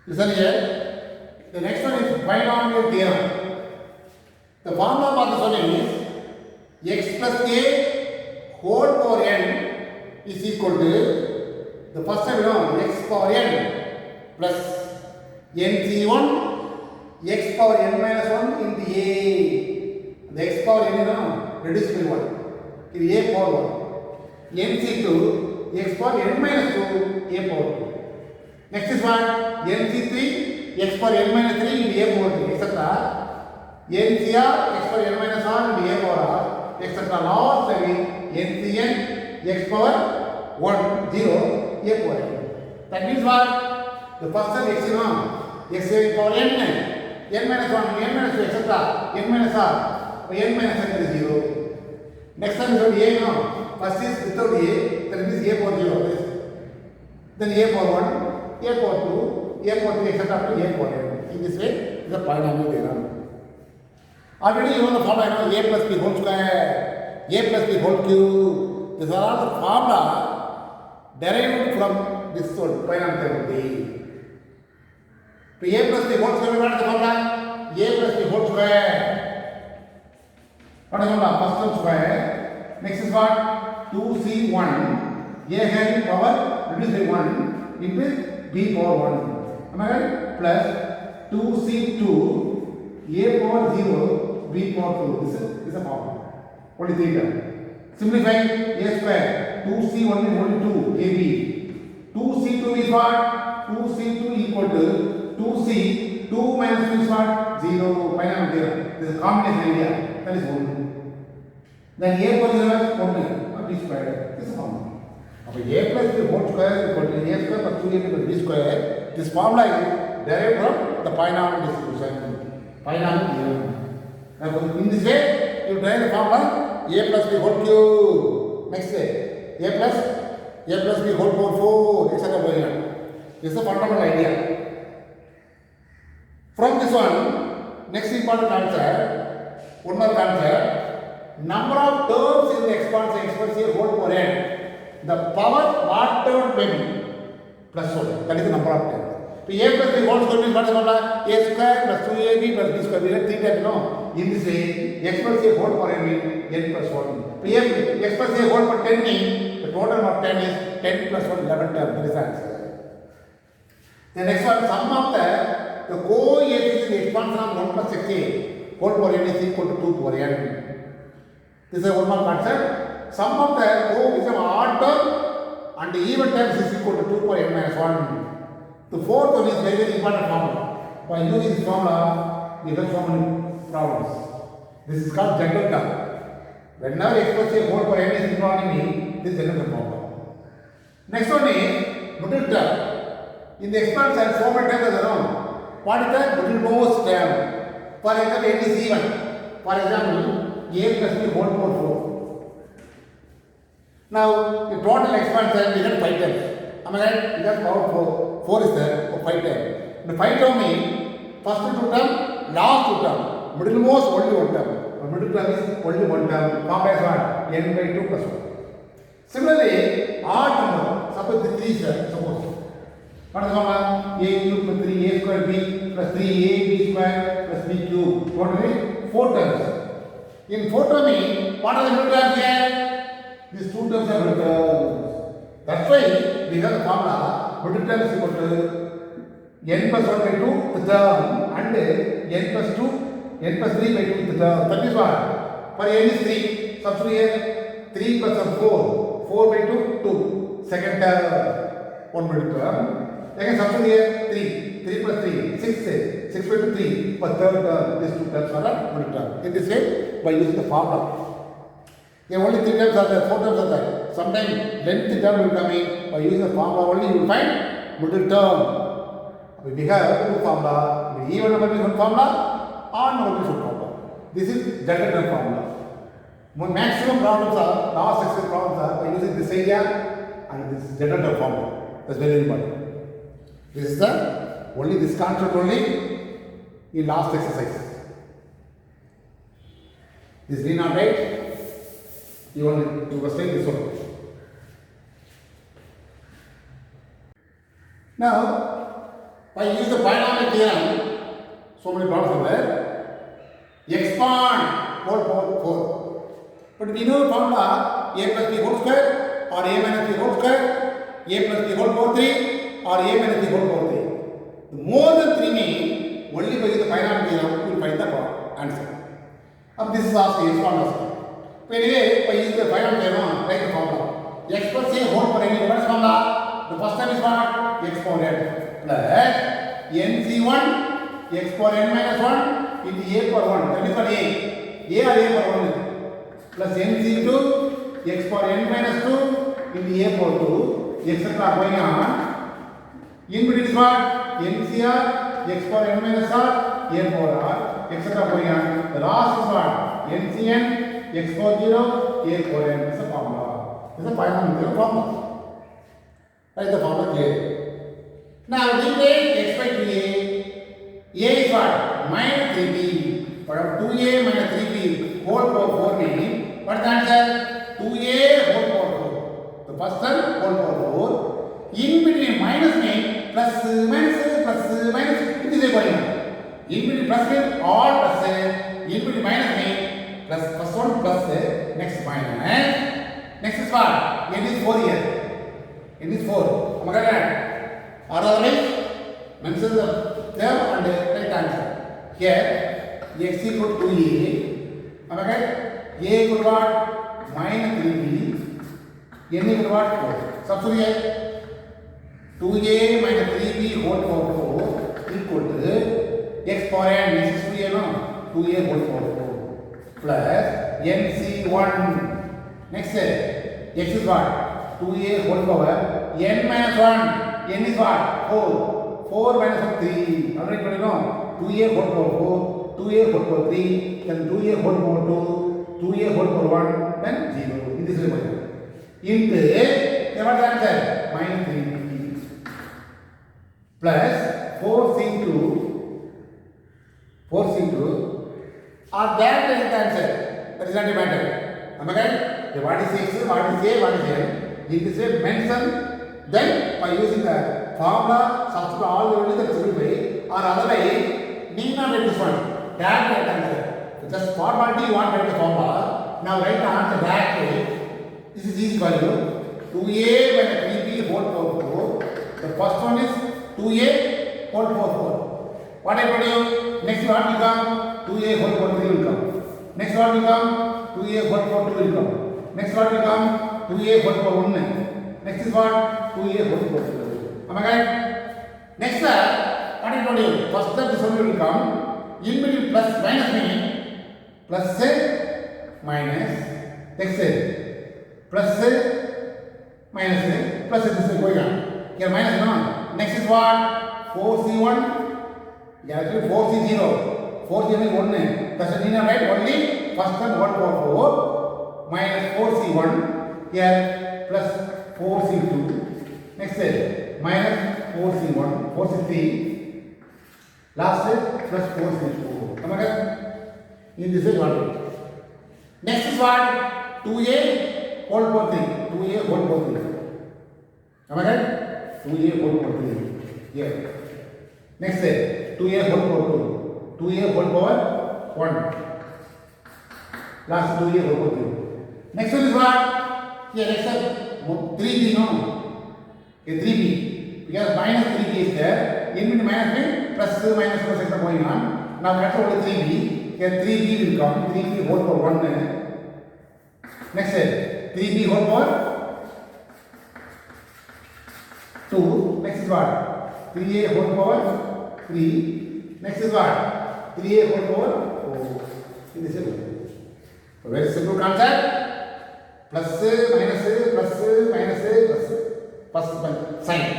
Listen here. The next one is binomial theorem. The formula for this one is x plus a whole power n is equal to the first time x power n plus nc1 x power n minus 1 into a. The x power n reduced by 1. It is a power 1. nc2 x power n minus 2 a power 2. Next is what? nc3 x power n minus 3 into a power 2 etc. ncr x power n minus 1 into a power r etc. Last time ncn x power 1 0 a power n. That means what? The first time x is power n minus 1 n minus 2 etc. n minus r n minus n is 0. Next time is what? A first is without a, that means a power 0. Then a power 1 a power 2, a power 3, etc. up to a power n. In this way, is a polynomial theorem. Already you know the formula, a plus b whole square, a plus b whole cube. These are all the formula derived from this polynomial theorem. So a plus b whole square, what is the formula? A plus b whole square. What is the formula? First term square. Next is what? 2c1, a having power reduced by 1 into b power 1. Am I right? Plus 2c2 a power 0 b power 2. This is a formula. What is theta? Simplifying a square. 2c1 is only 2 ab. 2c2 is what? 2c2 equal to 2c 2 minus 2 is what? 0. Final 0. This is a combination idea. That is 1. Then a power 0 is 1 b square. This is a formula. Now, a plus b whole square is equal to a square plus 2ab plus b square. This formula is derived from the polynomial distribution. Polynomial theorem. Now, in this way, you derive the formula a plus b whole cube. Next way, a plus b whole power 4, etc. This is the fundamental idea. From this one, next important concept, one more concept, number of terms in the exponential whole power n. The power what term may be plus 1. That is the number of terms. So a plus b whole square means what is the formula? A square plus 2ab plus b square. We have 3 times, In this way, x plus a whole power n means n plus 1. So x plus a whole power 10 means the total of 10 is 10 plus 1, 11 terms. That is the answer. The next one, sum of the coefficient expansion of 1 plus xa whole power n is equal to 2 power n. This is one more concept. Sum of the coefficient of odd term and even terms is equal to 2 power n minus 1. The fourth one is very important formula. By using this formula, we have so many problems. This is called general term. Whenever x plus a whole power n is involved in this general term formula. Next one is middle term. In the expansion, so many terms are around. What is the middlemost term? For example, n is even. For example, a plus b whole power 4. Now, the total expansion we have 5 terms. Am I right? We have power 4. 4 is there for 5 terms. The 5 term means first 2 term, last 2 term. Middlemost only 1 term. The middle term is only 1 term. Formula is what? n by 2 plus 1. Similarly, odd number. Suppose the 3 is there. Suppose. What is the formula? A cube plus 3 a square b plus 3 a b square plus b cube. Totally 4 terms. In 4 term means what are the middle terms here? These 2 terms are middle terms. That's why we have the formula middle term is equal to n plus 1 by 2 the term and n plus 2 n plus 3 by 2 the term. That is what? For n is 3. Substitute here 3 plus 4. 4 by 2 2. Second term 1 middle term. Again substitute here 3. 3 plus 3 6. 6 by 2 3. For third term these 2 terms are middle term. In this way by using the formula. Yeah, only 3 terms are there, 4 terms are there. Sometimes length term will come in. By using the formula only you will find middle term. We have 2 formula. Even number is 1 formula, odd number is 1 formula. This is general term formula. Maximum problems are, last exercise problems are by using this idea and this general term formula. That's very important. This is the only this concept only in last exercise. This is not right. You want to take this one. Now, By using the binomial theorem, so many problems are there. Expand 4. But we know the formula a plus b whole square or a minus b whole square, a plus b whole power 3 or a minus b whole power 3. The more than 3 means only by the binomial theorem you will find the answer. Now this is asked the expand also. So anyway, by using the binomial theorem, write the formula. X plus a whole power n, what is formula? The first term is what? X power n plus nc1 x power n minus 1 into a power 1. That is what a or a power 1 plus nc2 x power n minus 2 into a power 2 etc. going on. In between is what? ncr x power n minus r a power r etc. going on. The last is what? ncn x power 0 a power n. This is a formula. This is a binomial formula. Write the formula clear. Now replace x by 2a. A is what? Minus 3b. But 2a minus 3b whole power 4 means what is the answer? 2a whole power 4. The first term whole power 4. In between minus means plus minus. It is a going on. In between plus means all plus. In between minus means plus first one plus next minus. Next is what? It is 4 here. It is 4. Am I correct? Or otherwise, mention the term and right answer. Here, x equal to 2a. Am I right? A equal to what? Minus 3b. N equal to what? 4. Substitute here. 2a minus 3b whole power 4 equal to x power n. This is 2a, no? 2a whole power 4 plus nc1. Next, x is what? 2a whole power n minus 1. N is what? 4. 4 minus 1, 3. Already put it on. 2a whole power 4, 2a whole power 3, then 2a whole power 2, 2a whole power 1, then 0. In this way. Into, then what is the answer? Minus 3b plus 4c2 or that is the answer. That is not a matter. Am I right? What is x, what is a, what is n? In this way, mention. Then by using the formula, substitute all the values that should be, or otherwise, need not write this one. That right answer. Just formality you want to write the formula. Now write the answer that way. This is easy for you. 2a minus 3b whole power 4. The first one is 2a whole power 4. What I told you? Next one will come 2a whole power 3 will come. Next one will come 2a whole power 2 will come. Next one will come 2a whole power 1. Next is what? 2a whole power 2. Am I right? Next, what I told you? First step this one will come. In between plus minus meaning plus minus. Next plus minus plus this is going on. Here minus no. Next is what? 4c1. Yeah, actually 4c0. 4c0 is 1. That's the right only first term 1 power 4 minus 4c1 here plus 4c2. Next minus 4c1, 4c3. Last plus 4c4. Am I right? In this way, what? Next is what? 2a whole power 3. 2a whole power 3. Am I right? 2a whole power 3. Here. Next 2a whole power 2. 2a whole power 1. Last 2a whole power 3. Next one is what? Here next one 3b, no? Okay, 3b. Because minus 3b is there. In between minus means plus etc. going on. Now that's only 3b. Here 3b will come. 3b whole power 1. Next 3b whole power 2. Next is what? 3a whole power 3. Next is what? 3a whole power 4. In this way. So very simple concept. Plus sign.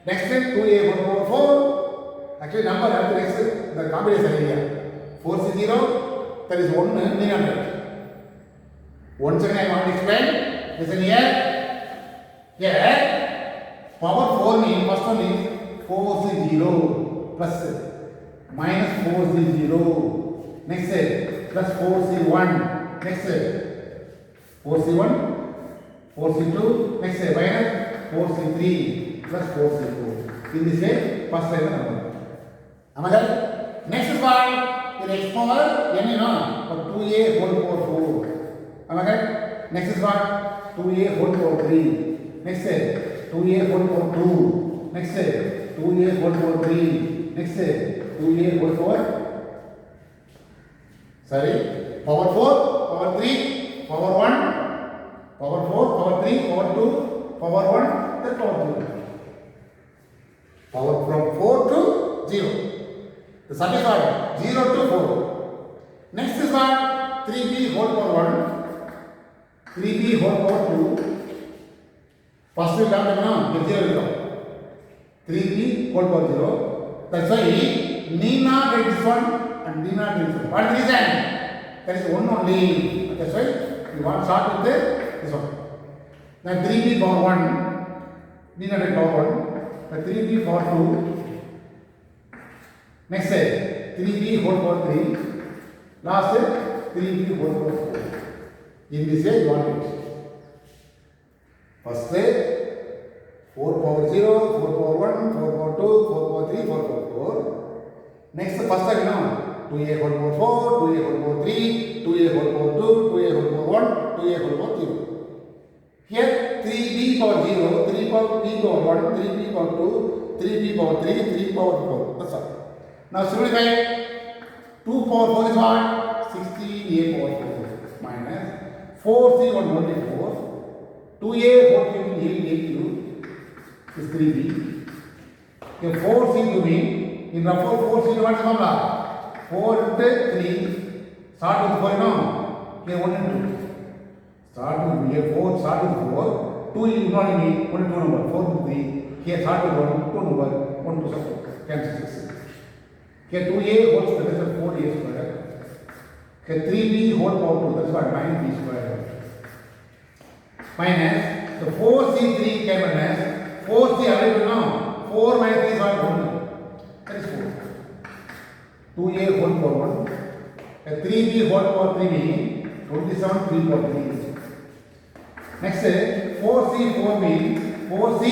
Next 2a whole power 4. Actually number have the next the combination area. 4c0, that is 1 denominator. Once again I want to explain. Listen here. Here power 4 means first one is 4c0 plus minus 4c0. Next plus 4c1. Next 4c1, 4c2. Next minus 4c3 plus 4c4. In this way, first side is number. Am I right? Next is what? In x power n, you know, 2a whole power 4. Am I right? Next is what? 2a whole power 3. Next is 2a whole power 2. Next is 2a whole power 3. Next is 2a whole power. Sorry, power 4, power 3, power 1, power 4, power 3, power 2, power 1, then power 0. Power from 4 to 0. The sum is what? 0 to 4. Next is what? 3b whole power 1, 3b whole power 2. First we come to 0. 3b whole power 0. That's why need not get this one. And need not get this one. What is the reason? There is one only. That's why you want to start with this one. Then 3b power 1, need not get power 1. The 3b power 2. Next say 3b whole power 3. Last is 3b whole power 4. In this way you want it. First say 4 power 0, 4 power 1, 4 power 2, 4 power 3, 4 power 4. Next the first time now. 2a whole power 4, 2a whole power 3, 2a whole power 2, 2a whole power 1, 2a whole power 0. Here 3b power 0, 3b power 1, 3b power 2, 3b power 3, 3 power 4. That's all. Now simplify. 2 power 4 is what? 16a power 4 minus 4c 1 only 4. 2a whole cube 8 is 3b. Here 4c to be in rough 4c what is the formula? 4 into 3, start with 4, you know, here 1 and 2. Start with here 4, start with 4, 2 you not need, 1 and 2 number, 4 to 3, here start with 1, 2 number, 1 to 7, cancel 6. Here 2a whole square, that is 4a square. Here 3b whole power 2, that is what 9b square. Minus, the 4c3 came minus, 4c available now, 4 minus 3 is what 1, that is 4. 2a whole power 1, 3b whole power 3b, 27 3 power 3. Next 4c 4b, 4c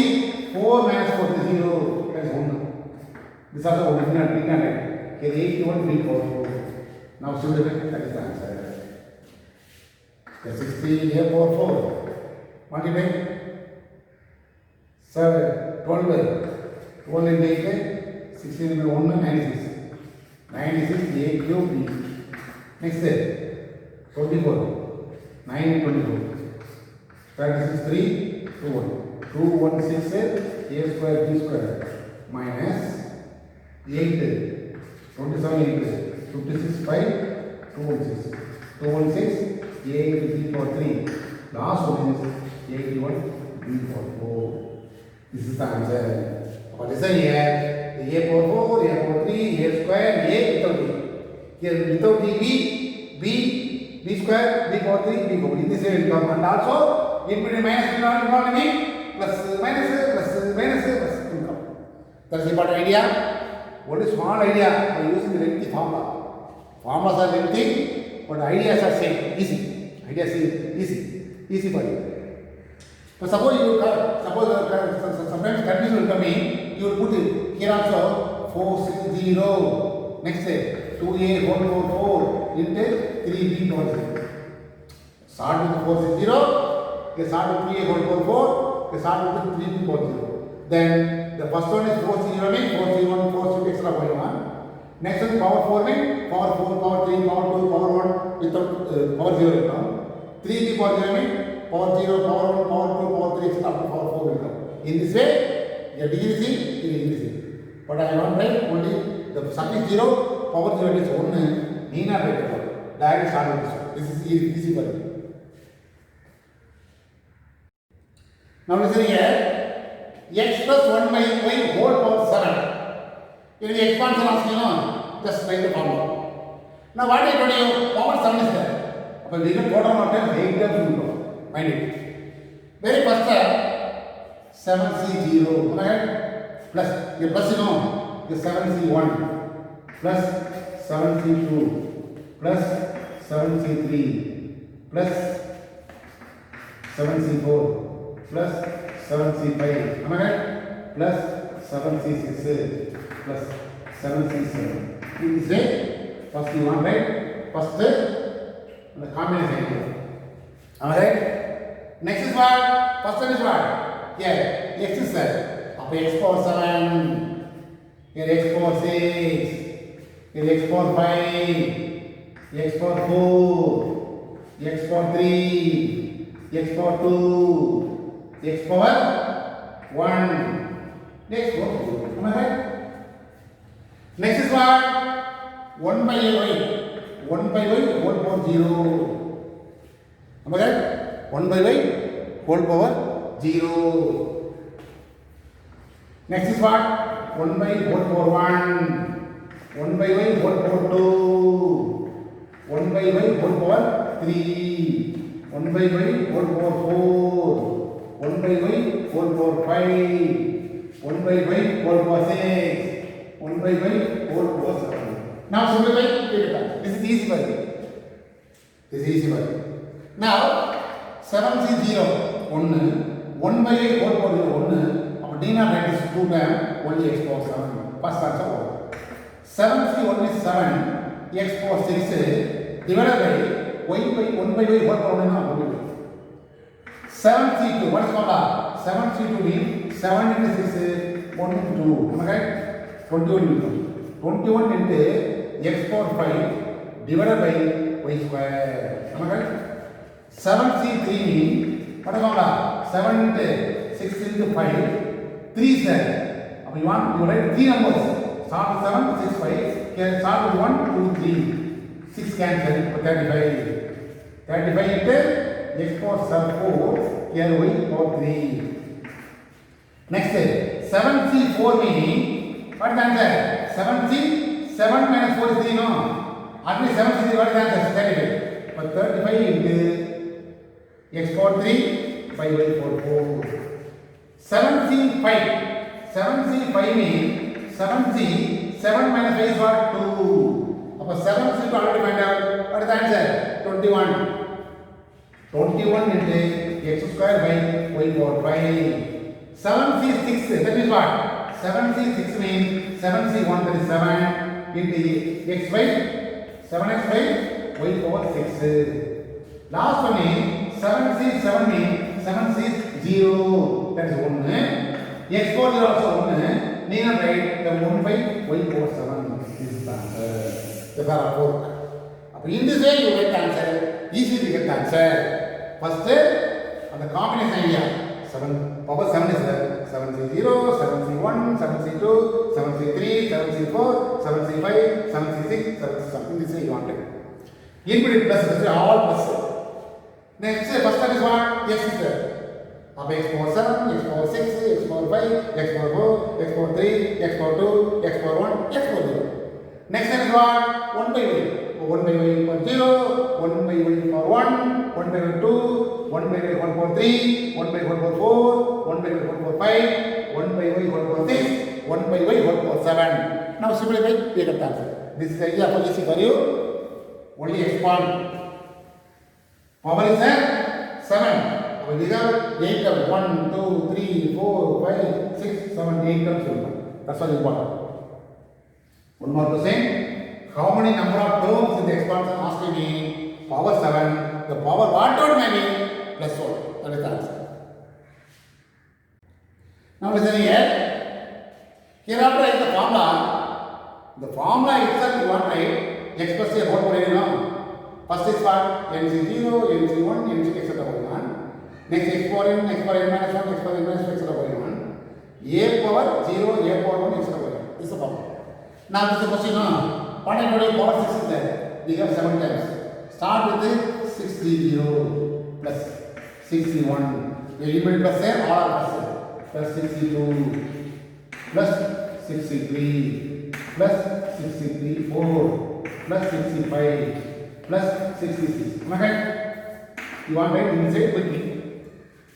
4 minus 4 is 0, that is 1. This is also 1, here 81 3 power 4. Now simplify, that is the answer. The 16 here power 4, multiply 7, 12 into 8, 16 into 1, 96. 96 a cube b. Next 24, 9 and 24. 36 3 2 1. 2 1 6 a square b square minus 8 27 8 56 5 216. 216 a into b power 3. Last one is 81 b power 4. This is the answer. What is here? A power 4, a power 3, a square, a without b. Here without b, b square, b power 3, b power. In this way it will come. And also in between minus will not be plus minus plus will come. That's the important idea. What is small idea? By using the lengthy formula. Formulas are lengthy, but ideas are same, easy. Ideas is easy for you. But suppose sometimes confusion will come in, you will put it here also 4 0. Next day 2a whole power 4 into 3b power 0. Start with 4 0. You start with 3a whole power 4. You start with 3b power 0. Then the first one is 4 0 means 4 0 1 4 0 extra going on. Next one power 4 means power 4 power 3 power 2 power 1 without power 0 will come. 3b power 0 means power 0, power 1, power 2, power 3, extra up to power 4 will come. In this way, your degree is increasing. But I want to write only the sum is 0, power 0 is 1, need not write it. Direct start with this one. This is easy for you. Now listen here, x plus 1 by y whole power 7. In the expansion asking, just write the formula. Now what I told you, power 7 is there. But we get total of times 8 times we go. Mind it. Very first step, 7c0, right? Plus, your plus your 7c1, plus 7c2, plus 7c3, plus 7c4, plus 7c5, am I right? Plus 7c6 plus 7c7. In this way, first you want right? First the combination here. Alright? Next is what? First one is what? Yeah, x is that. Up x power 7, here x power 6, here x power 5, x power 4, x power 3, x power 2, x power 1, x power 2. Am I right? Next is what? 1 by y. 1 by y whole power 0. Am I right? 1 by y whole power 0. Next is what? 1 by whole power 1. 1 by y whole power 2. 1 by y whole power 3. 1 by y whole power 4. 1 by y whole power 5. 1 by y whole power 6. 1 by y whole power 7. Now simplify it. This is easy by This is easy by Now 7 is 0. 1. 1 by y whole power 0. 1. Our d naught right is 2 times only x power 7. First answer 1. 7 is 7. X power 6 divided by y by 1 by y whole power 1. 7c2. What is called 7c2 means 7 into 6 is 1 into 2. Am I right? 21 into 21 into x power 5 divided by y square. Am I right? 7c3 means what is called 7 into 6 into 5. 3 is there. You write 3 numbers. Start with 7, 6, 5. Here start with 1, 2, 3. 6 cancel. 35. 35 into x power 4. Here y power 3. Next 7c4 means what is the answer? 7c, 7 minus 4 is 3, no? At least 7c, what is the answer? 35. But 35 into x power 3 by y power 4. 7c5. 7c5 means 7c, 7 minus 5 is what? 2. Now 7c to already find out. What is the answer? 21. 21 into x square by y power 5. 7c6, that means what? 7c6 means 7c1 that is 7 into x by 7x by y power 6. Last one is 7c7 means 7c is 0 that is 1. X power 0 also 1. Need not write the 1 by y power 7. This is the answer. The four. In this way you get the answer. Easy to get the answer. First on the combination idea. 7 power 7 is there. 7c0, 7c1, 7c2, 7c3, 7c4, 7c5, 7c6, 7c7. In this way you want it. Input plus, all plus. Next, first step is what? X is there. Up x power 7, x power 6, x power 5, x power 4, x power 3, x power 2, x power 1, x power 0. Next step is what? 1 by y. 1 by y equal 0, 1 by y power 1, 1 by y 2, 1 by y whole power 3, 1 by y whole power 4, 1 by y whole power 5, 1 by y whole power 6, 1 by y whole power 7. Now simplify, we get the answer. This is the idea for easy for you. Only expand. Power is there? 7. These are 8 terms. 1, 2, 3, 4, 5, 6, 7, 8 terms. That's what important. One more question. How many number of terms in the expansion asking me? Power 7. The power whatever may be plus 1. That is the answer. Now listen here. Hereafter is the formula. The formula itself you want to write x plus a whole power you know. First is what? nc0, nc1, nc etc. going on. Next x power n, x power n minus 1, x power n minus 2 etc. going on. A power 0, a power 1 etc. going on. This is the formula. Now this is the question. What I told you power 6 is there. We have 7 times. Start with 60 plus 61. You will plus there, all are plus. Plus 62 plus 63 plus 63 4 plus 65 plus 66. Am I right? You want to write inside with me.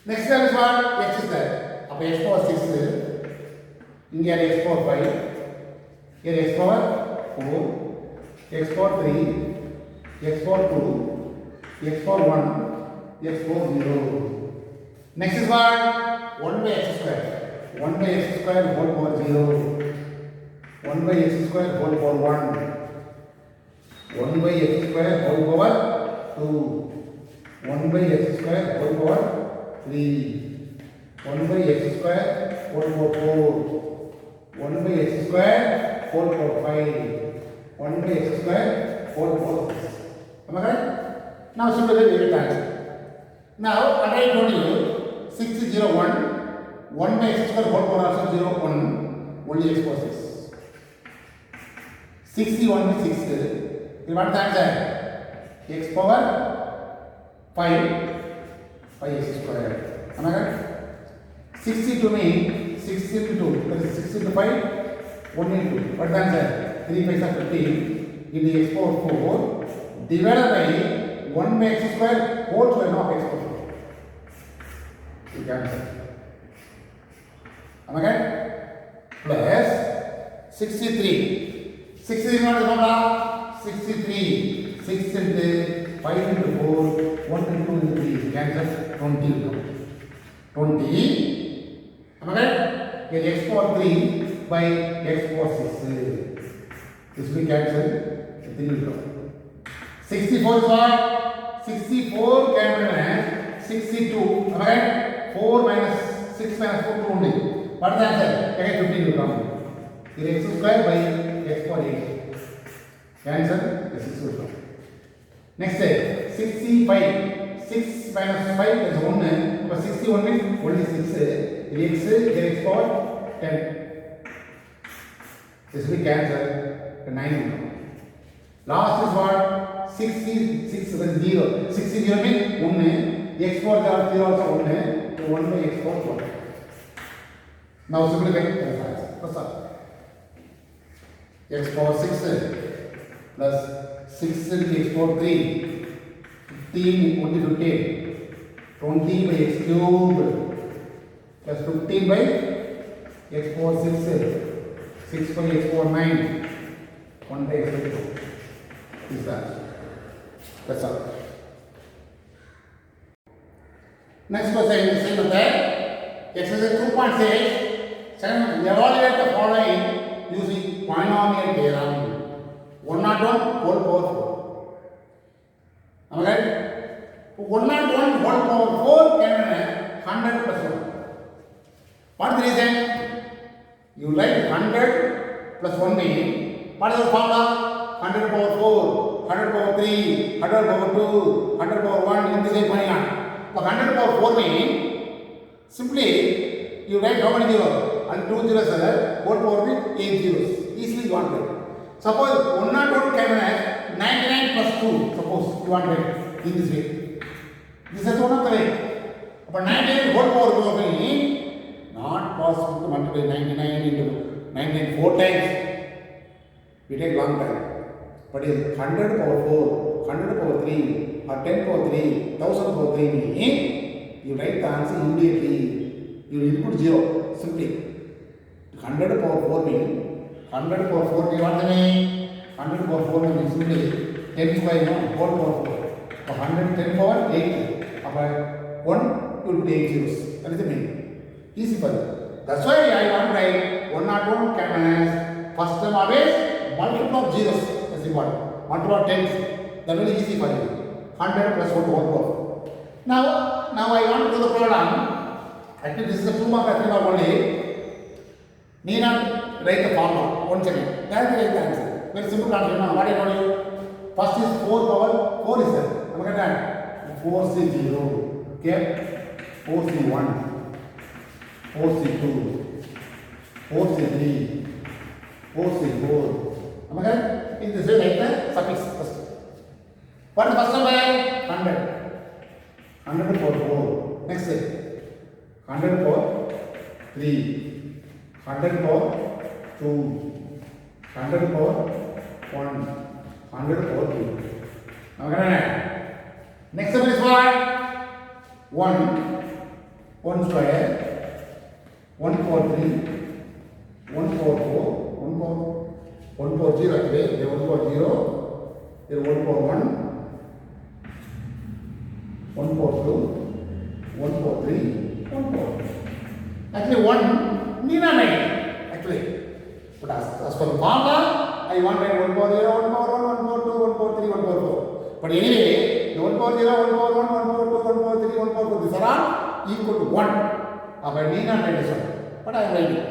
Next step is what? X is there. Up x power 6. Here x power 5. Here x power 4. X power 3. X power 2. X power 1. X power 0. Next is what? 1 by x square. 1 by x square whole power 0, 1 by x square whole power 1, 1 by x square whole power 2, 1 by x square whole power 3, 1 by x square whole power 4, 1 by x square whole power 5, 1 by x square whole power 6. Am I correct? Now similarly we will answer. Now what I told you 6 0 1, 1 by x square whole power also 0 1, only x power 6. 61 by 6. What is the answer? X power 5 x square. Am I correct? 60 to me 6 into 2. That is 6 into 5 1 into 2. What is the answer? 3 5 are 15 into x power 4 divided by 1 by x square whole square of x power 4. You can answer. Am I correct? Plus 63. 63 is what is the formula? 63. 6 into 5 into 4, 1 into 2 into 3. Cancel 20. 20. Am I correct? Get x power 3 by x power 6. This will cancel. 3 will come. 64 is what? 64 cancel as 62. Am I right? 4 minus 6 minus 4 2 only. What is the answer? Again 15 will come. Here x square by x power 8. Cancel. This is will come. Next day 65. 6 minus 5 is 1. But 61 means only 6. X x power 10. This will cancel. 9 will come. Last is what? 66 is 0. 60 0 means 1. X power 0 also 1. So 1 by x power 1. Now simplify. What's up? X power 6 plus 6 into x power 3. 15 only 15. 20 by x cube plus 15 by x power 6. 6 by x power 9. 1 by x power 2. Is that? That's all. Next question is the same method. Exercise 2.6. Second, evaluate the following using polynomial theorem. 101 whole power 4. Am I right? 101 whole power 4 can be 100 plus 1. What is the reason? You write 100 plus 1 means what is the formula? 100 power 4, 100 power 3, 100 power 2, 100 power 1 in this way going on. But 100 power 4 means simply you write how many zeros? And 2 zeros are whole power means 8 zeros. Easily you want to write. Suppose 101 can have 99 plus 2. Suppose you want to write in this way. This is one of the way. But 99 whole power 4 means not possible to multiply 99 into 99 4 times. We take long time. But is 100 power 4, 100 power 3 or 10 power 3, 1000 power 3 means you write the answer immediately. You input 0 simply. 100 power 4 means 100 power 4 means what does it mean? 100 power 4 means simply 10 square whole power 4. So 110 power 8. About 1 will be 8 zeros. That is the meaning. Easy for you. That's why I want to write 101 can as first term always multiple of zeros. That's important. Multiple of tens. That will be easy for you. 100 plus 1 whole power. Now I want to do the problem. Actually, this is a 2 mark or 3 mark only. Need not write the formula. 1 second. Directly write the answer. Very simple answer. Now, what I told you? First is 4 power 4 is there. Look at that. 4C0. Okay? 4C1. 4C2. 4C3. 4C4. Am I correct? In this way, like the suffix first. What is the first number? 100. 100 power 4. Next thing. 100 power 3. 100 power 2. 100 power 1. 100 power 2. Am I correct? Next number is what? 1. 1 square. 1 power 3. 1 power 4. 1 power 0 actually. There 1 power 0. There 1 power 1. 1 power 2. 1 power 3. 1 power. Actually 1 need not write actually. But as for the formula, I want to write 1 power 0, 1 power 1, 1 power 2, 1 power 3, 1 power 4. But anyway, the 1 power 0, 1 power 1, 1 power 2, 1 power 3, 1 power 4, these are all equal to 1. I need not write this one. But I am writing.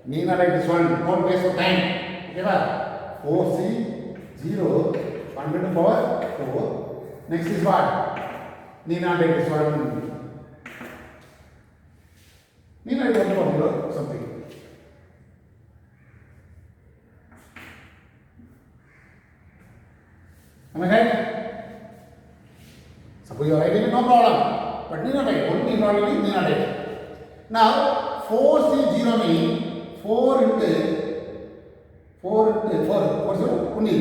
Need not write this one. Don't waste your time. Okay, ba? 4C 0, 100 to power 4. Next is what? Need not write this one. Need not write 1 power 0, something. Am I right? Suppose you are writing it, no problem. But need not write. Only not writing, need not write. Now, 4C0 means 4 into 4 0, only.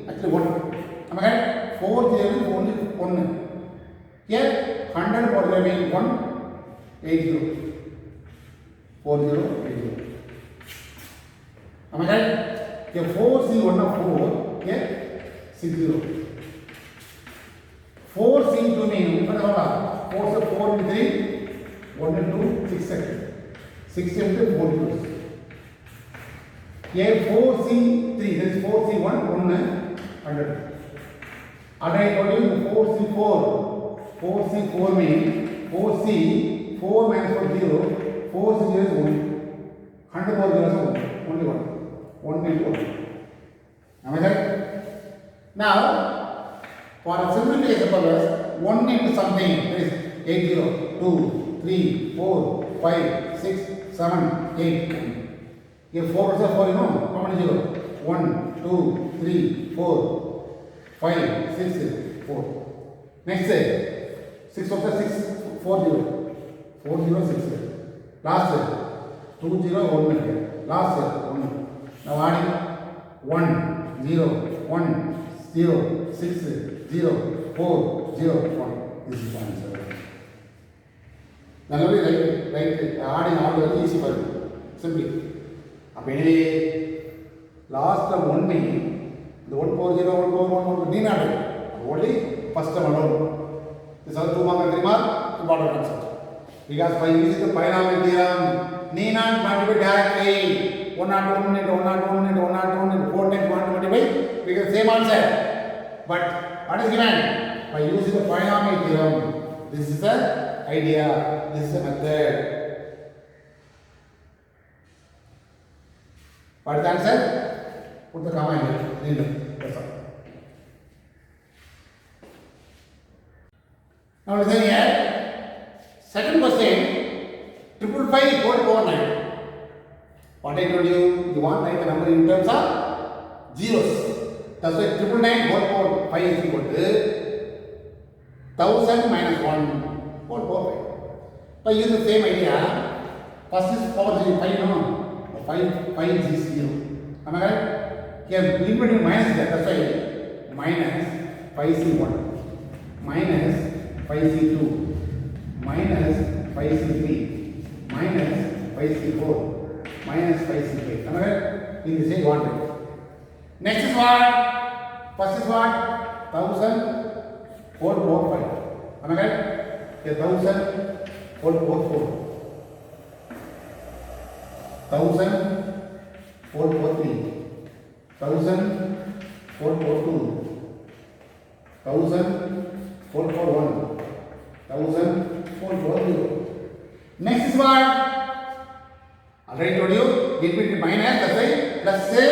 Actually 1. Am I right? 4 0 means only 1. Here, 100 for 0 means 1, 80. 4 0, 80. Am I right? Here, 4C 1 of 4. Here, 6 0. 4C2 means 4 4 into 3, 1 and 2, 6 seconds. 6 into 4 2. Here 4C3, there is 4C1, 100. And I told you 4C4. 4C4 means 4C, 4 minus 4 0, 4C0 is 1. 100 more 0 is 1, only 1. 1 into 1. Am I right? Now, for a simplification purpose, 1 into something is 80, 2, 3, 4, 5, 6, 7, 8. Here 4 is 4, you know, how many 0? 1, 2, 3, 4, 5, 6, 4. Next say, 6 of the 6, 4 0. 4 0, 6. Last year, 2 0, 1. Last year, 1. Now adding 1, 0, 1, 0, 6, 0, 4, 0, 1. This is the answer. Now only adding all the easy for you. Simply. Anyway, last term 1 means the 1 power 0, 1 power 1, 1 need not write. Only first term alone. This is 2 mark and 3 mark, important concept. Because by using the binomial theorem, need not multiply directly. 1 not 1 into 1 not 1 into 1 not 1 into 4 times 1 to multiply, we get the same answer. But what is given? By using the binomial theorem, this is the idea, this is the method. What is the answer? Put the comma in here. That's all. Now listen here. Second question. 555 whole power 9. What I told you, you want to write the number in terms of zeros. That's why 999 whole power 5 is equal to 1000 minus 1 whole power 5. By using the same idea, first is power 0, 5 no. 5 is 0. Am I right? Here, in between minus that, that's why minus 5C1, minus 5C2, minus 5C3, minus 5C4, minus 5C5. Am I right? In the same order. Next is what? First is what? 1000 whole power 5. Am I right? Here, 1000 whole power 4. 1000 whole power 3, 1000 whole power 2, 1000 whole power 1, 1000 whole power 0. Next is what? Already told you, in between minus, that's why plus a,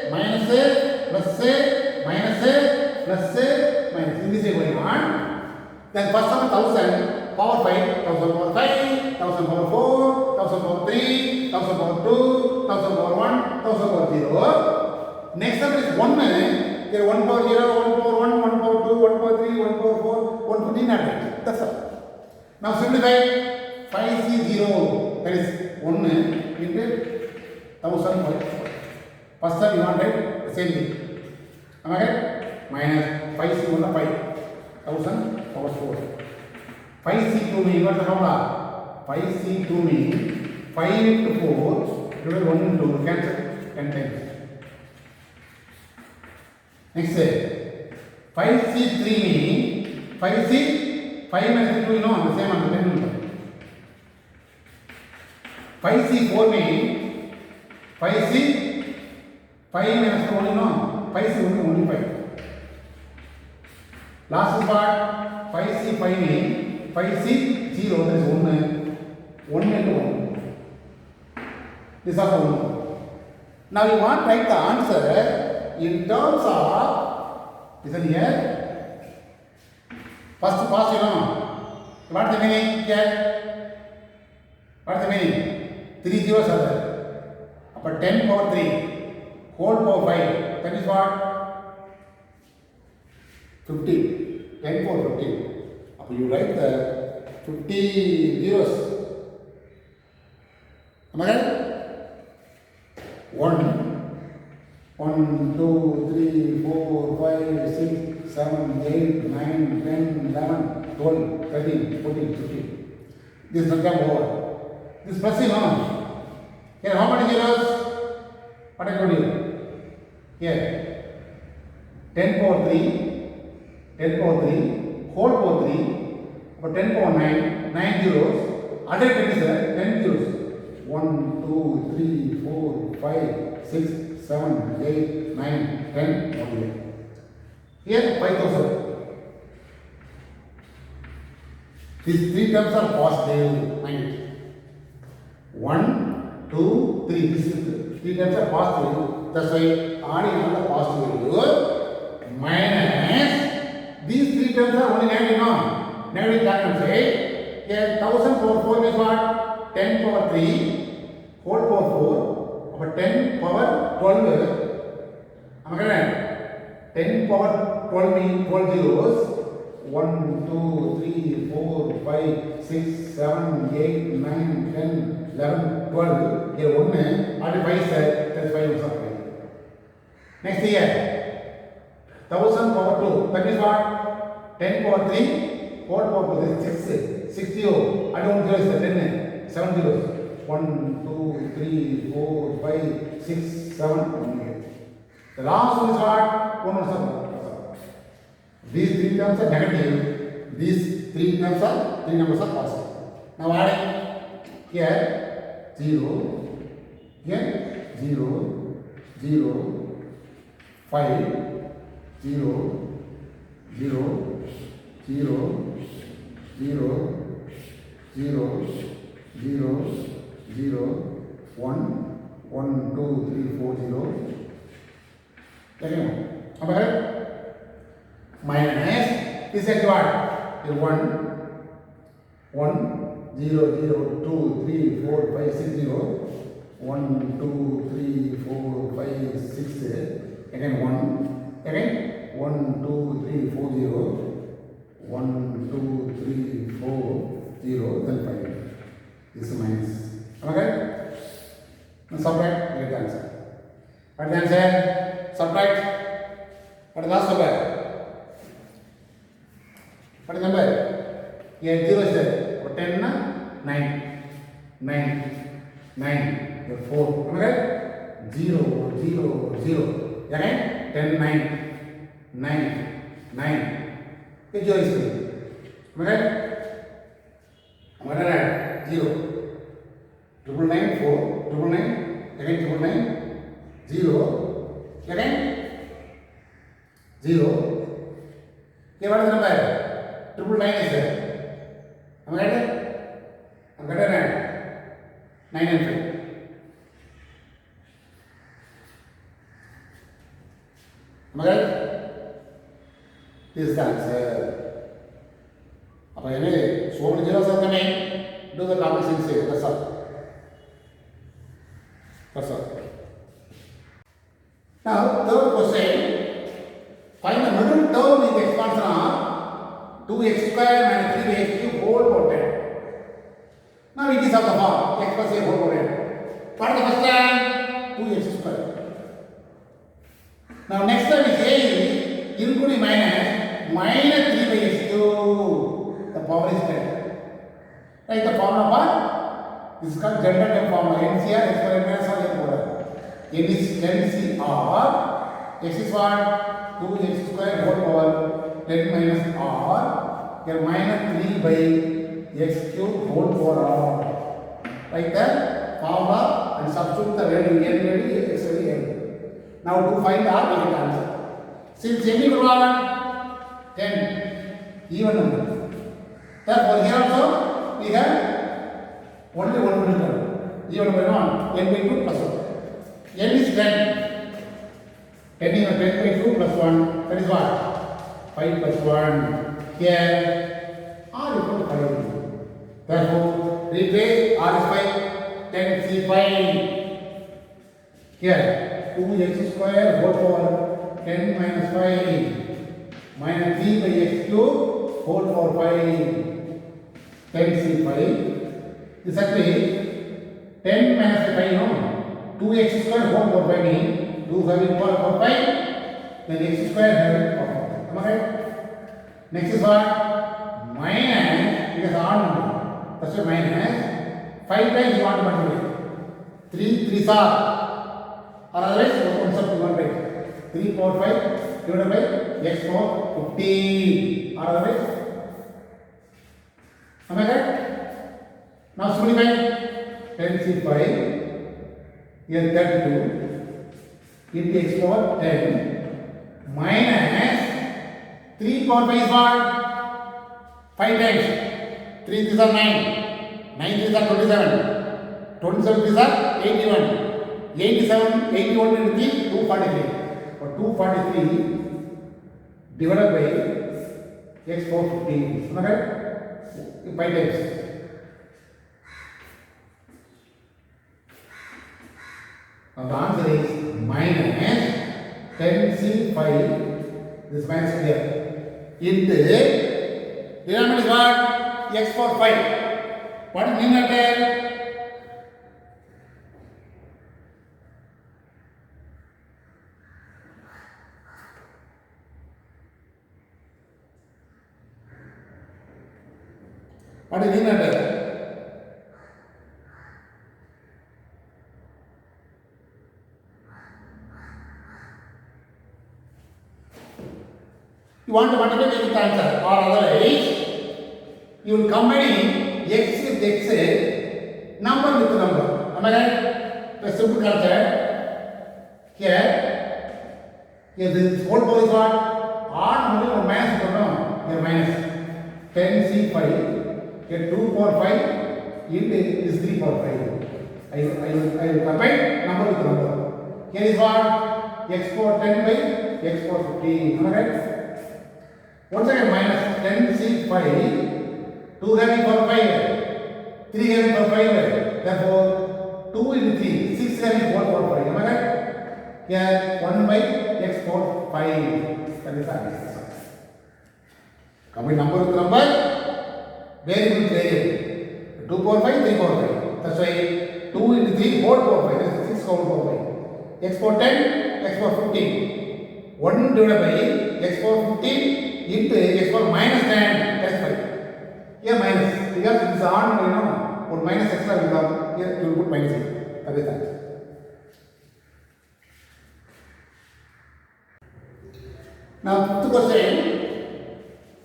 minus a, plus a, minus a, plus a, minus. In this way going on. Then first of 1000 power 5, 1000 power 5, 1000 power 4, 1000 power 3, 1000 power 2, 1000 power 1, 1000 power 0. Next number is 1. There 1 power 0, 1 power 1, 1 power 2, 1 power 3, 1 power 4, 1 power 3, not right. That's all. Now simplify. 5C0, that is 1 into 1000. First time you want to write the same thing. Am I right? Minus 5C1 5, 1000 power 4. 5C2 means what the formula? 5C2 means 5 into 4 divided 1 into cancel 10 times. Next say 5C3 means 5C 5 minus 2 you know the same answer 10 number. 5C4 means 5c 5 minus 2 only no 5c only 5. Last part 5c 5 in 5c 0 that is 1 into 1. This is also 1. Now you want to write the answer in terms of, listen here, first pass you know, what is the meaning here? What is the meaning? 3 zeros are there. But 10 power 3 whole power 5, that is what? 50. 10 power 50. So you write the 50 zeros. Am I right? 1, 2, 3, 4, 5, 6, 7, 8, 9, 10, 11, 12, 13, 14, 15. This is the term over. This pressing on. Here, how many zeros? What I told you? Here, 10 power 3, 10 power 3, whole power 3, but 10 power 9, 9 zeros. Other 10 is 10 zeros. 1, 2, 3, 4, 5, 6, 7, 8, 9, 10, 11. Here, 5,000. These three terms are positive. Mind it. 1, 2, 3. This is three terms are positive. That's why adding on the positive value minus these three terms are only negative. No, negative terms say here 1000 power 4 means what? 10 power 3 whole power 4 but 10 power 12. Am I correct? 10 power 12 means 12 zeros. 1, 2, 3, 4, 5, 6, 7, 8, 9, 10, 11, 12. Here 1 add 5 sir, that's 5 also. Next here 1000 power 2, that is what? 10 power 3 whole power 2, this is 6, 60. I don't know, 10, 7 zeros. 1, 2, 3, 4, 5, 6, 7, 1. The last one is what? 1 also. These three terms are negative. These three numbers are positive. Now adding here 0, here 0, 0, 5, 0, 0, 0, 0, 0, 0, 0, 1, 1, 2, 3, 4, 0. Second one. Minus this is what? 1, 1, 0, 0, 2, 3, 4, 5, 6, 0. 1, 2, 3, 4, 5, 6. Again 1. Again 1, 2, 3, 4, 0. 1, 2, 3, 4, 0. Then 5. This is minus. Okay? Now subtract. Get the answer. What is the answer? Subtract. What is the last number? What is the number? Here 0 is there. 10, 9. 9. 9. Here 4. Am I right? 0, 0, 0. Again 10, 9. 9. 9. Here 0 is there. Am I right? Am I right? 0. 999, 4. 999. Again 999. 0. Again 0. Here what is the number? 999 is there. Am I right? Am I right? 9 and 5. Am I right? This is the answer. So many zeros are coming. Do the combination say. That's all. That's all. Now, third question. Find the middle term in the expansion of 2x square minus 3x cube whole power 10. Now it is of the form x plus a whole power 10. What is the first term? 2x square. Now next term is a including minus 3 by x cube. The power is 10. Right, the formula part? This is called general term formula. NCR experiment or N is NCR. X is what? 2x square whole power 10 minus r. Here minus 3 by x cube whole power r. Like that formula and substitute the value n value x will be n. Now to find r, we get answer. Since n equal to 10, even number. Therefore, here also we have only one middle term. Even number 1, n by 2 plus 1. N is 10. 10 is 10 by 2 plus 1. That is what? 5 plus 1. Here, r equal to 5. Therefore, replace r is 5. 10 c 5. Here, 2x square whole power 10 minus 5 minus 3 by x cube whole power 5. 10 c 5. This actually 10 minus 5, no? 2x square whole power 5 means 2 having power 5, then x square having power 5. Am I right? Next is what? Minus, because odd number. That's why minus 5 times you want to multiply. 3 3s are, or otherwise 1 sub 1 by 3 power 5 divided by x power 15, or otherwise. Am I right? Now simplify. 10 c 5 here 32 into x power 10 minus 3 power 5 is what? 5 times 3 3s are 9, 9 3s are 27, 27 3s are 81, 87 81 into 3 243. For 243 divided by x power 15. Am I right? 5 times. Now the answer is minus 10c 5, this minus here, into denominator is what? X power 5. What is numerator? What is numerator? You want to multiply with answer, or otherwise you will combine x with x, number with number. Am I right? A simple concept. Here this whole power is what? R number or minus here minus 10 c 5. Here 2 power 5 into this 3 power 5. I will combine number with number. Here is what? X power 10 by x power 15. Am I right? Once again minus 10 c 5, 2 having power 5, 3 having power 5, therefore 2 into 3, 6 having power 5. Am I right? Here 1 by x power 5. That is the answer. Combine number with number, variable with variable. 2 power 5, 3 power 5. That's why 2 into 3 whole power 5. That is 6 whole power 5. X power 10, x power 15. 1 divided by x power 15 into x power minus 10, that is 5. Here minus, because it is odd, one minus extra will come. Here you will put minus 8. That is that. Now, fifth question.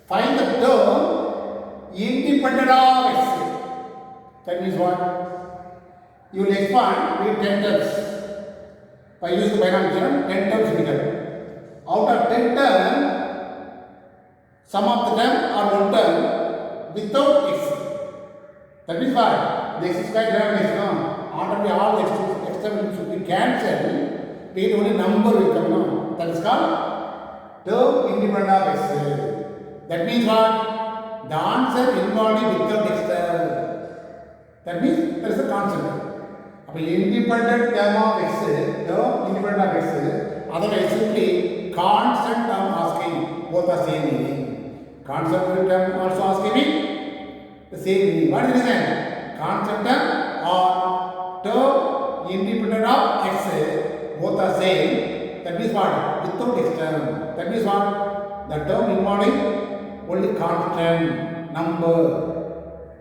Find the term independent of x. That means what? You will expand with 10 terms. By using the binomial theorem, 10 terms become. Out of 10 terms, some of the term are one term without x. That means what? The x square divided by x, automatically all x terms should be cancelled. We only number will come. That is called term independent of x. That means what? The answer involving without x term. That means there is a constant. Independent term of x, term independent of x, otherwise simply constant term asking, both are same meaning. Constant term also asking me the same meaning. What is the reason? Constant term or term independent of x, both are same. That means what? Without x term. That means what? The term involving only constant number.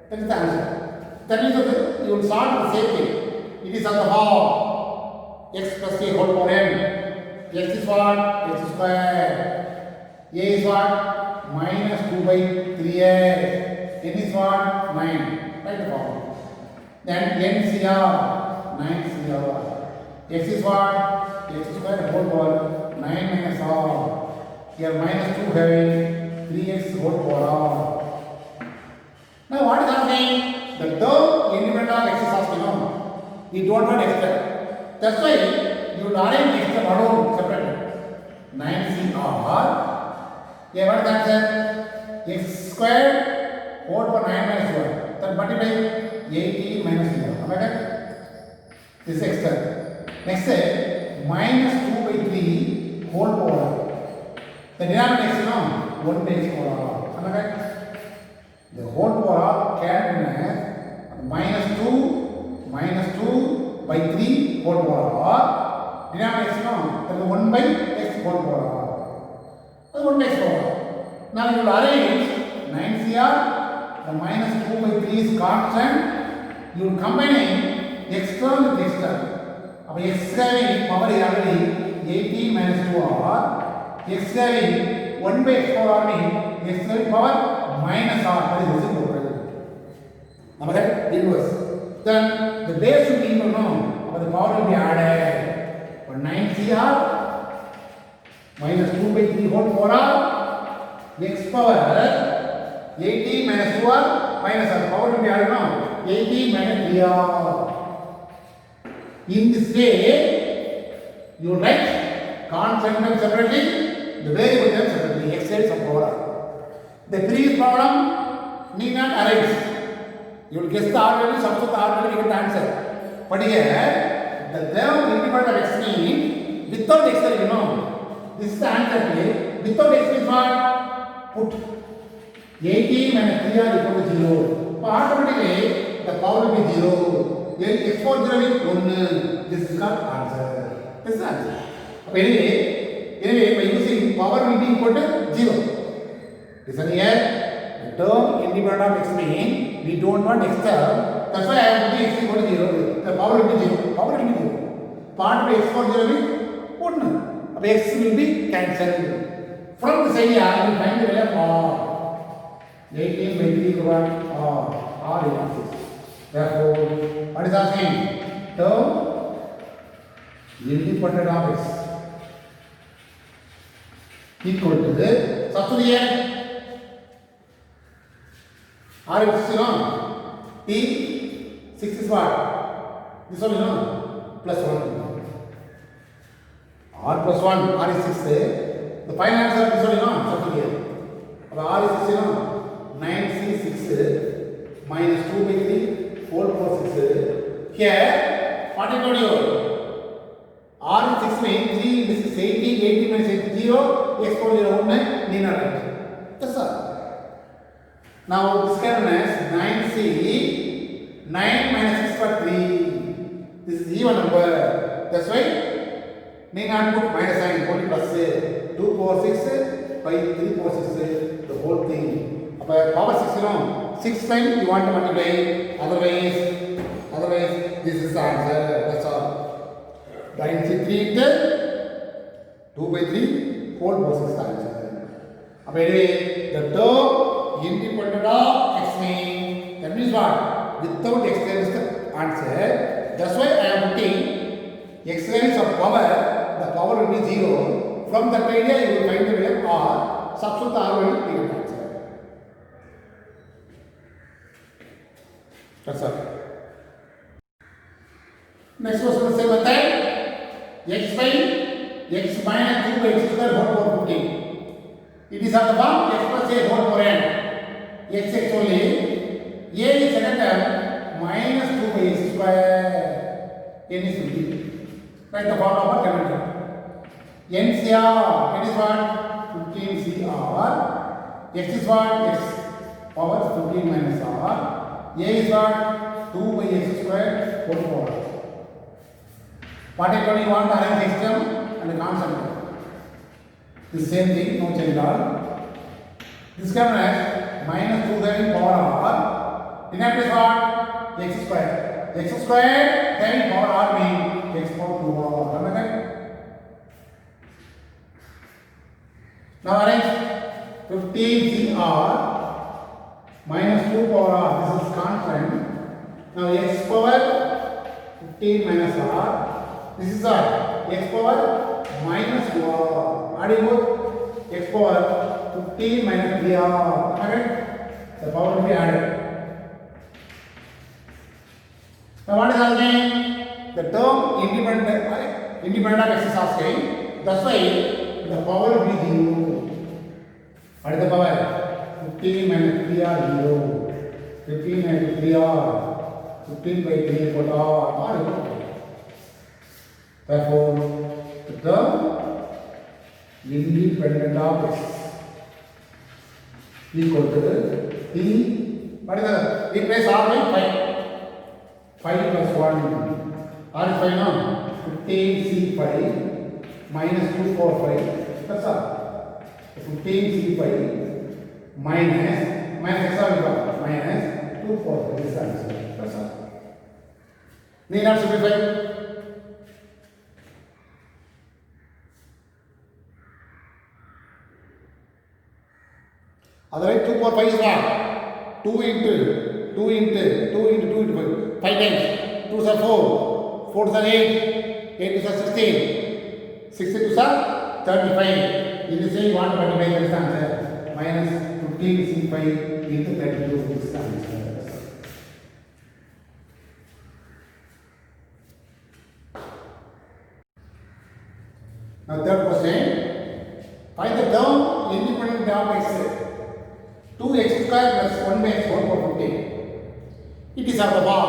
That is the answer. That means you will solve the same thing. It is on the half. X plus a whole power n. X is what? X square. A is what? Minus 2 by 3x. N is what? 9. Right the form. Then n CR. 9 CR. x is what? X square whole power 9 minus r. Here minus 2 having 3x whole power r. Now what is happening? The term independent of x is asking now. We don't want x term. That's why you will arrange x term alone separately. 9cr. Yeah, what is the answer? X square whole power 9 minus 1. Then multiply 18 minus 0. Am I right? This is x term. Next minus 2 by 3 whole power. The denominator is now 1 by x power. Am I right? The whole power can be minus 2 by 3 whole power. Denominator is now 1 by x whole power. That's 1 by x power. Now you will arrange 9cr. The minus 2 by 3 is constant. You will combine x term with x term. अब x having power is already 18 minus 2r. X having 1 by x power r means x having power minus r. That is reciprocal. Am I right? Inverse. Then the base should be equal now. But the power will be added. For 9cr minus 2 by 3 whole power r. X power 18 minus 2r minus r. Power will be added now. 18 minus 3r. In this way, you write constant term separately, the variable term separately, x is of power r. The previous problem need not arrange. You will guess the r value, substitute the r value, you get the answer. But here, the term independent of x means without x, you know. This is the answer. Without x means what? Put 18 minus 3r equal to 0. So automatically, the power will be 0. X power 0 is 1. This is called answer. This is the answer. Anyway, by using power will be equal to 0. Listen here. The term independent of x means we don't want x term. That's why I am putting x equal to 0. The power will be 0. Power will be 0. Part by x power 0 is 1. X will be cancelled. From this area, you will find the value of r. 18 by 3 equal to r equals 6. Therefore, what is asking? Term independent of x equal to the substitute here. R is 6, T 6 is what? This one, plus 1. R plus 1, R is 6. The final answer is this one, substitute here. R is 6, 9c6 minus 2 by 3 whole power 6. Here, what I told you? R is 6 means 3 this is 18, 18 minus 8 0, x power 0 1 need not write. That's all. Now this can be 9c 9 minus 6 for 3. This is even number. That's why need not put minus sign, only plus 2 power 6 by 3 power 6 the whole thing. Power 6 6 times you want to multiply, otherwise this is the answer. That's all. 93 into 2 by 3 whole power 6 the answer. Anyway, the term independent of x means, that means what? Without x there is the answer. That's why I am putting x values of power, the power will be 0. From that area you will find the value of r, substitute the r value, you will answer. That's all. Next question is same method. X minus 2 by x square whole power 15. It is on the form x plus a whole power n. X only. A is second term minus 2 by x square. N is 15. Write the formula for second term. NCR. It is what? 15CR. X is what? X power 15 minus r. A is what? 2 by x square whole power. What I told you want to arrange x term and the constant term. The same thing, no change at all. This comes as minus 2 having power r. Denominator is what? X square. X square having power r means x power 2r. Understand? Now arrange 15CR minus 2 power r. This is constant. Now x power 15 minus r This is what? X power minus 2r. Adding both x power 15 minus 3r. Correct? The power will be added. Now what is happening? The term independent of x is asking. That's why the power will be 0. What is the power? 15 minus 3r 0. 15 minus 3r. 15 by 3 equal to r equal to. Therefore, the term independent of x equal to t. What is the? Replace r by 5. 5 plus 1. R is 5 now. 15c5 minus 245. That's all. 15c5 minus x r minus 245. This is the answer. That's all. Need not simplify. Otherwise 2 power 5 is what? 2 into 2 into 2 into 2 into 5. 5 times. 2 are 4. 4 are 8. 8 are 16. 62 are 35. In the same 125 is the answer. Minus 15c5 into 32 is the answer. Now third question. Find the term independent of x. 2x square plus 1 by x whole power 15. It is of the form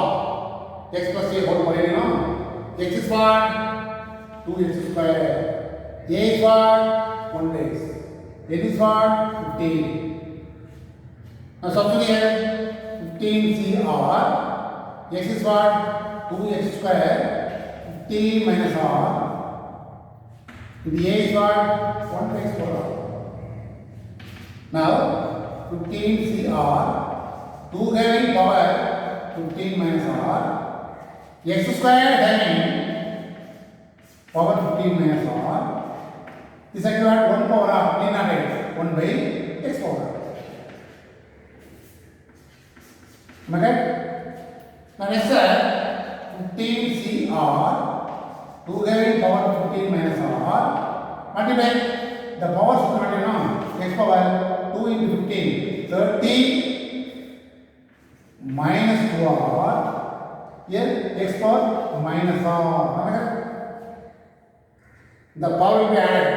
x plus a whole power, you know. X is what? 2x square. A is what? 1 by x. N is what? 15. Now substitute here. 15cr. X is what? 2x square. 15 minus r. The a is what? 1 by x power. Now 15cr, 2 having power 15 minus r, x square having power 15 minus r. This is what? 1 power r, need not x, 1 by x power. Okay? Now next 15cr, 2 having power 15 minus r, multiply the powers should not, you know, x power 2 into 15, 30 minus 2r, here x power minus r. The power will be added.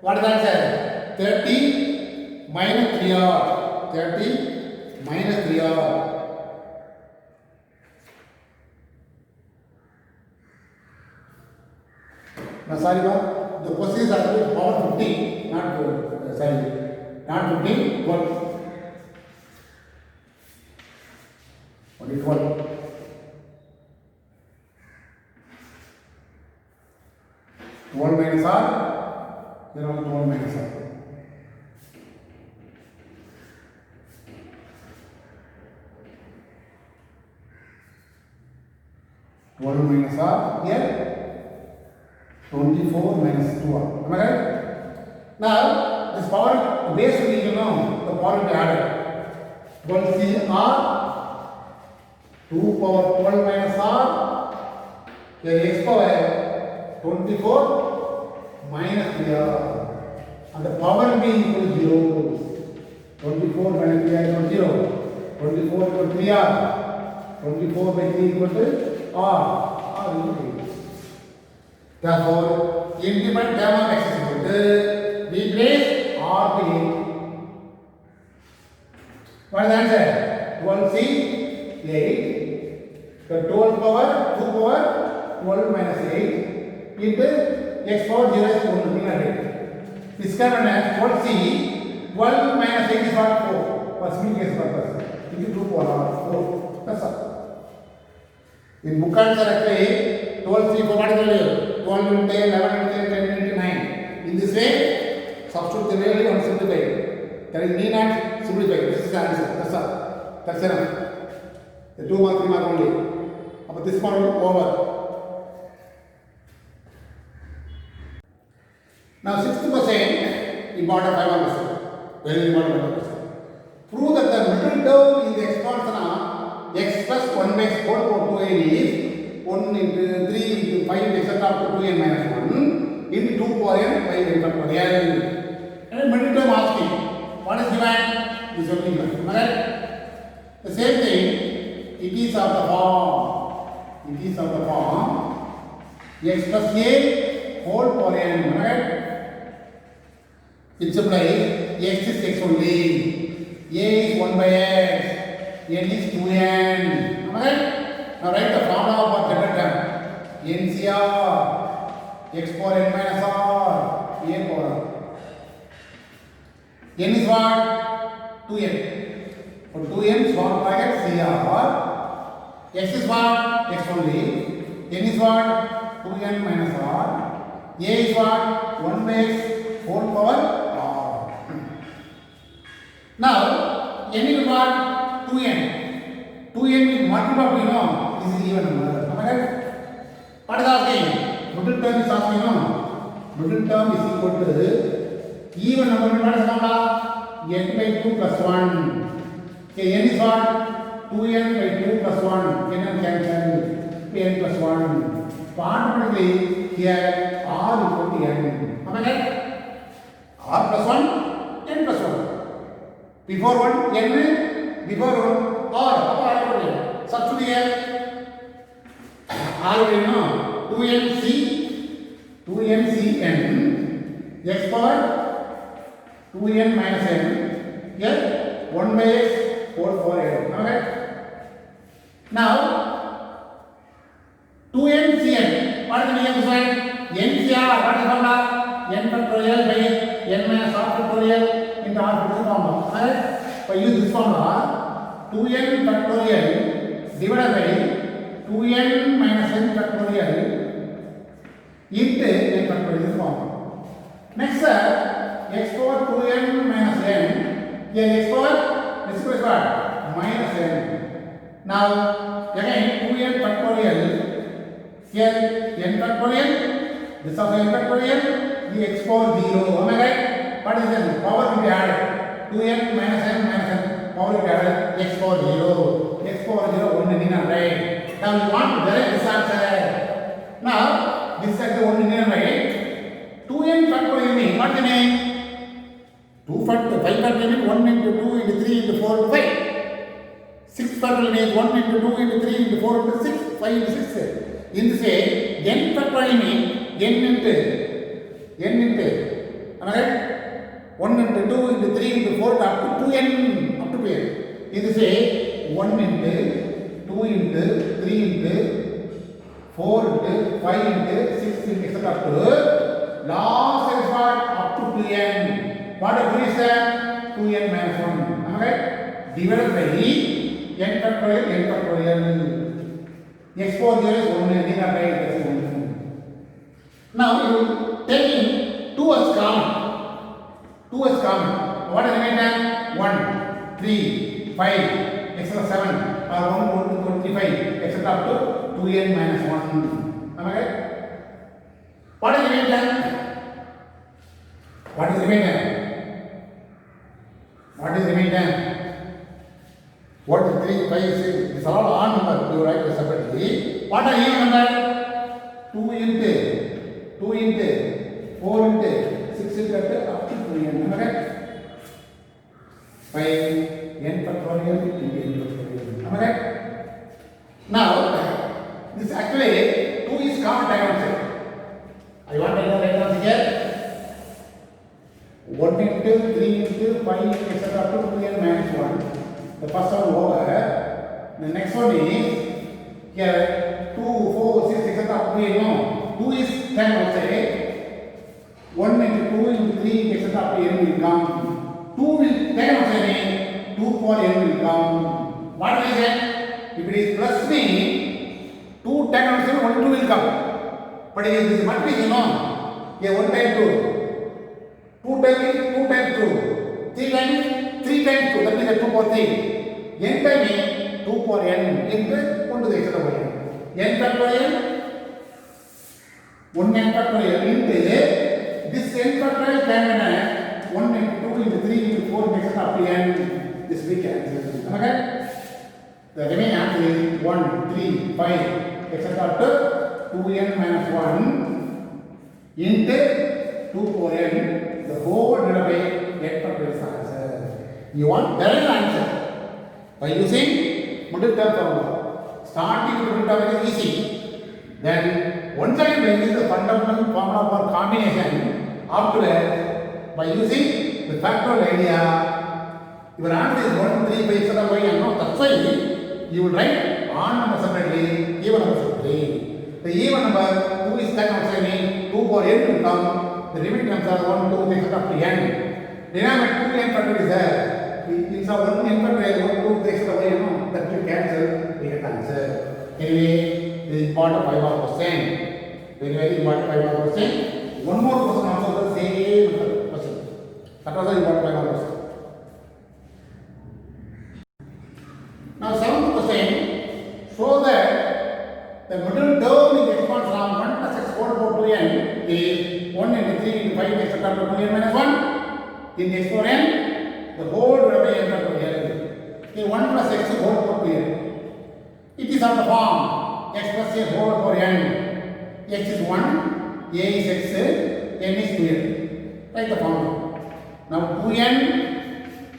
What is the answer? 30 minus 3r. 30 minus 3r. Now sorry, the question is actually power 50, not sorry. Not 15, 12. Only 12. 12 minus r, here only 12 minus r. Minus r, here 24 minus 2r. Am I right? Now, this power, the base will be, you know, the power will be added. 12cr, 2 power 12 minus r, here x power 24 minus 3r. And the power will be equal to 0. 24 minus 3r equal to 0. 24 equal to 3r. 24 by 3 equal to r. R equal to 8. Therefore, independent term of x is equal to, replace r by 8. What is the answer? 12c 8. The 12 power 2 power 12 minus 8 into x power 0 is 1. This given as 12c 12 minus 8 is what? 4. For simplification purpose. Into 2 power 4. That's all. In book answer actually 12 3 4 what is the value? 12 into 10, 11 into 10, 10 into 9. In this way, substitute the value and simplify. There is need not simplify. This is the answer. That's all. That's enough. The 2 mark, 3 mark only. But this part over. Now 60% important 5 percent. Very important 5%. Prove that the middle term in the expansion of x plus 1 by x whole power 2n is 1 into 3 into 5 into up to 2n minus 1 into 2 power n by n factorial. And middle term asking, what is given? This is only given. Alright? The same thing, it is of the form x plus a whole power n. Alright? It implies x is x only. A is 1 by x. N is 2n. Alright? Now write the formula for general term. NCR x power n minus r a power. N is what? 2n. For 2n small bracket CR. X is what? X only. N is what? 2n minus r. A is what? 1 by x whole power r. Now n is what? 2n. 2n is multiple of, this is even number. Alright? What is asking? Middle term is asking, middle term is equal to even number. What is formula? N by 2 plus 1. Okay, n is what? 2n by 2 plus 1. N and cancel. N plus 1. Automatically here r equal to n. Am I right? R plus 1, n plus 1. Before 1, n. Before 1, r. Substitute here. R will know 2n x power 2n minus n. Here 1 by x whole power n. Okay. Now 2n. What is the meaning of this one? NCR. What is the formula? N factorial by n minus r factorial into r factorial formula. Alright? So use this formula. 2n factorial divided by 2n minus n factorial into n factorial form. Next, x power 2n minus n. Here x power, this is what? Minus n. Now, again 2n factorial. Here n factorial. This also n factorial. The x power 0. Am I right? What is this? Power will be added. 2n minus n minus n. Power will be added. X power 0. X power 0 1 in right? Now we want to derive this answer. Now this is the one in right. 2n factorial means what the name? 2 factorial 5 factorial means 1 into 2 into 3 into 4 into 5. 6 factorial means 1 into 2 into 3 into 4 into 6, 5 into 6. In this way, n factorial means n into alright? 1 into 2 into 3 into 4 up to 2n up to 2n. In this way, 1 into 2 into 3 into 4 into 5 into 6 into etc. up to last is what? Up to 2n. What is that? 2n minus 1. Am I right? Divided by n factorial. X power 0 is 1 and n right is 1. Now you taking 2 as common. 2 as common. What is the remainder? 1, 3, 5, etc. 7 or 1 to 25 etc. up to 2n minus 1. Am I right? What is the remainder? What is the remainder? What is the remainder? 1, 3, 5, 6. These are all odd numbers. You write it separately. What are even number? 2 into 4 into 6 into up to 2n. Am I right? By n factorial into n factorial. Am I right? Now, this actually 2 is common dimension. I want to write down here. 1 into 3 into 5 etc. up to 2n minus 1. The first one over. The next one is here 2, 4, 6 etc. up to 2 is 10 outside. 1 into 2 into 3 etc. up to n will come. 2 will 10 outside. 2 for n will come. What is it? If it is plus mean 2 10 outside 1 2 will come. But if this is multiplication, here 1 times 2. 2 times 2. 3 times 2. That means 2 power 3. N times 2 power n into 1 to the extra power n. N factorial 1 n factorial into this n factorial can be 1 into 2 into 3 into 4 into etc. up to n. This we cancel. Okay? The remaining answer is 1, 3, 5 etc. up to 2n minus 1 into 2 power n, the whole divided by n factorial is answer. You want direct answer by using middle term formula. Starting with middle term is easy. Then once again we use the fundamental formula for combination. After that, by using the factorial idea, your answer is 1, 3, 5, etc. y and no. That's why you will write odd number separately, even number separately. The even number 2 is taken outside me, 2 power n will come. The remaining terms are 1, 2, 3, etc. up to n. Denominator 2n factor is there. It's a 1 n factor, 1, 2, 3, etc. y and no. That will cancel, we get answer. Anyway, this is important 5 mark question. Very, very important 5 mark question. One more question also the same question. That was the important 5 mark question. Now, seventh question, show that the middle term in the exponent from 1 plus x whole power 2n is 1 into 3 into 5 etc. to 2n minus 1. In the exponent, the whole divided by n factorial. In 1 plus x whole power 2n. It is of the form x plus a whole power n. X is 1, a is x, n is 2n. Write the formula. Now 2n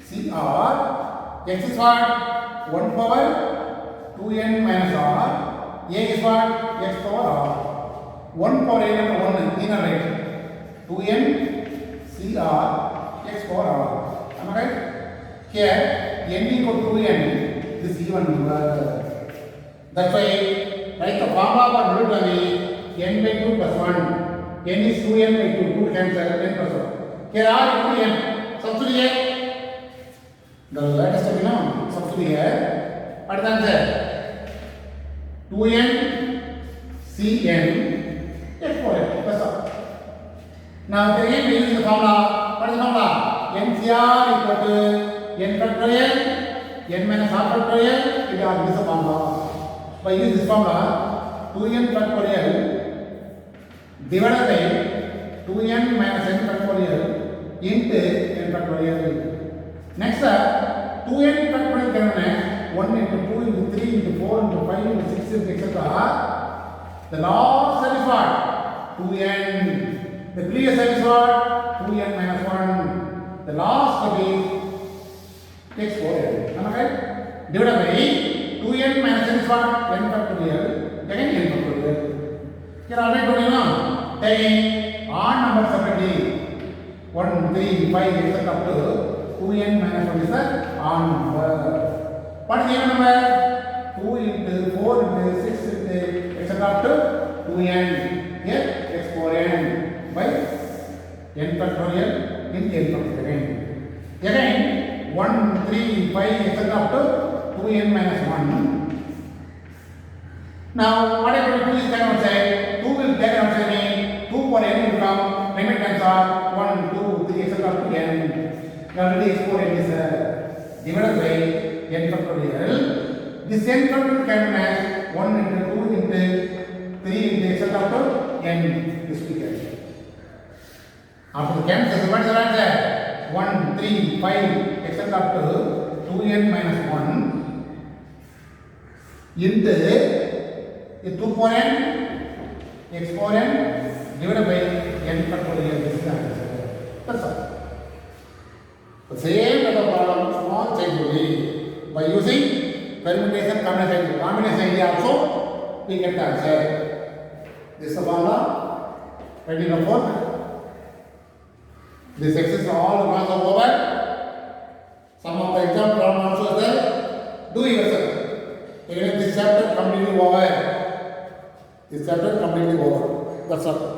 CR, x is what? 1 power 2n minus r, a is what? X power r. 1 power n and 1 inner right. 2n CR x power r. Am I right? Here n equal to 2n, this is even number. That's why write the formula for middle term is n by 2 plus 1. N is 2n by 2, 2 cancel, n plus 1. Here r equal to n. Substitute here. The latest step, you know, substitute here. What is the answer? 2n Cn x power n plus 1. Now again we use the formula. What is the formula? NCR equal to n factorial, n minus r factorial. It is the formula. By using this formula, 2n factorial divided by 2n minus n factorial into n factorial. Next, 2n factorial can be 1 into 2 into 3 into 4 into 5 into 6 into etc. The last term is what? 2n. The previous term is what? 2n minus 1. The last term is x power n. Am I right? Divided by 2n minus n is what? n factorial. Again n factorial. Here already told you now. Taking odd numbers separately. 1, 3, 5, etc. up to 2n minus 1 is the odd number. What is the even number? 2 into 4 into 6 into etc. up to 2n. Here x power n by n factorial in n factorial. Again 1, 3, 5, etc. up to 2n minus 1. Now, what I will do is take outside, 2 will take outside, 2 power n will come, limit times are 1, 2, 3, etc. up to n. Already x power n is divided by n factorial. This n factorial can be 1 into 2 into 3 into etc. up to n. This we can. After the cancel, what is the answer? 1, 3, 5, etc. up to 2n minus 1 into 2 power n x power n divided by n factorial. This is the answer. That's all. The same type of problem, small change only. By using permutation, combination idea also, we get the answer. This is the formula. Ready to work? This exercise all the class are over. Some of the exam problem also is there. Do yourself. Even this chapter completely over. This chapter completely over. That's all.